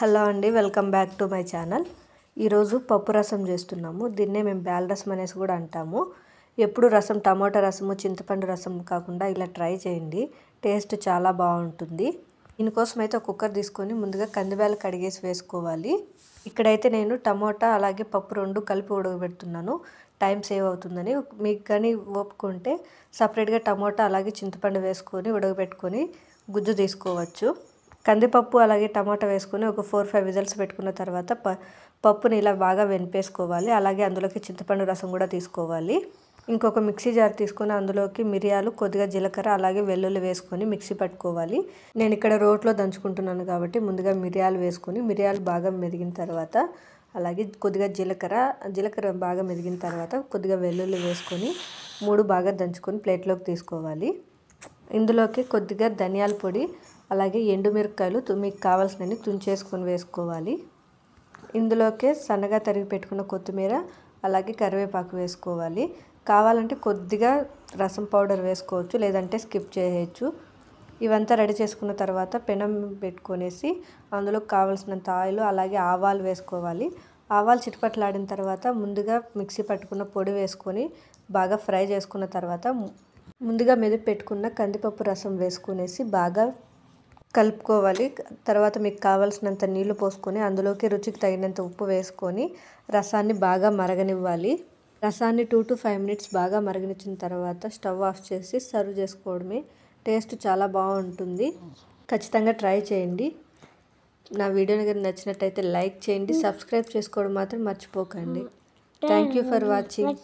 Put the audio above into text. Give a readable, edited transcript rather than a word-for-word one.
Hello అండి, welcome back to my channel. ఈరోజు పప్పు రసం చేస్తున్నాము. దీన్నే మేము బ్యాల్ రసం అనేసి కూడా అంటాము. ఎప్పుడు రసం టమాటా రసము చింతపండు రసం కాకుండా ఇలా ట్రై చేయండి, టేస్ట్ చాలా బాగుంటుంది. దీనికోసం అయితే ఒక కుక్కర్ తీసుకొని ముందుగా కందిబ్యాలు కడిగేసి వేసుకోవాలి. ఇక్కడైతే నేను టమాటా అలాగే పప్పు రెండు కలిపి ఉడకబెడుతున్నాను, టైం సేవ్ అవుతుందని. మీకు కానీ ఒప్పుకుంటే సపరేట్గా టమాటా అలాగే చింతపండు వేసుకొని ఉడకబెట్టుకొని గుజ్జు తీసుకోవచ్చు. కందిపప్పు అలాగే టమాటా వేసుకొని ఒక 4-5 విజిల్స్ పెట్టుకున్న తర్వాత పప్పుని ఇలా బాగా వెనిపేసుకోవాలి. అలాగే అందులోకి చింతపండు రసం కూడా తీసుకోవాలి. ఇంకొక మిక్సీ జార్ తీసుకొని అందులోకి మిరియాలు, కొద్దిగా జీలకర్ర అలాగే వెల్లుల్లి వేసుకొని మిక్సీ పట్టుకోవాలి. నేను ఇక్కడ రోట్లో దంచుకుంటున్నాను కాబట్టి ముందుగా మిరియాలు వేసుకొని మిరియాలు బాగా మెదిగిన తర్వాత అలాగే కొద్దిగా జీలకర్ర బాగా మెదిగిన తర్వాత కొద్దిగా వెల్లుల్లి వేసుకొని 3 బాగా దంచుకొని ప్లేట్లోకి తీసుకోవాలి. ఇందులోకి కొద్దిగా ధనియాల పొడి అలాగే ఎండుమిరపకాయలు మీకు కావాల్సినవి తుంచేసుకొని వేసుకోవాలి. ఇందులోకి సన్నగా తరిగి పెట్టుకున్న కొత్తిమీర అలాగే కరివేపాకు వేసుకోవాలి. కావాలంటే కొద్దిగా రసం పౌడర్ వేసుకోవచ్చు, లేదంటే స్కిప్ చేయొచ్చు. ఇవంతా రెడీ చేసుకున్న తర్వాత పెనం పెట్టుకొనేసి అందులో కావాల్సినంత ఆయిల్ అలాగే ఆవాలు వేసుకోవాలి. ఆవాలు చిటపట్లాడిన తర్వాత ముందుగా మిక్సీ పట్టుకున్న పొడి వేసుకొని బాగా ఫ్రై చేసుకున్న తర్వాత ముందుగా మెదిపి పెట్టుకున్న కందిపప్పు రసం వేసుకునేసి బాగా కలుపుకోవాలి. తర్వాత మీకు కావాల్సినంత నీళ్లు పోసుకొని అందులోకి రుచికి తగినంత ఉప్పు వేసుకొని రసాన్ని బాగా మరగనివ్వాలి. రసాన్ని 2 to 5 మినిట్స్ బాగా మరగనిచ్చిన తర్వాత స్టవ్ ఆఫ్ చేసి సర్వ్ చేసుకోవడమే. టేస్ట్ చాలా బాగుంటుంది, ఖచ్చితంగా ట్రై చేయండి. నా వీడియోని కానీ నచ్చినట్టయితే లైక్ చేయండి, సబ్స్క్రైబ్ చేసుకోవడం మాత్రం మర్చిపోకండి. Thank you for watching.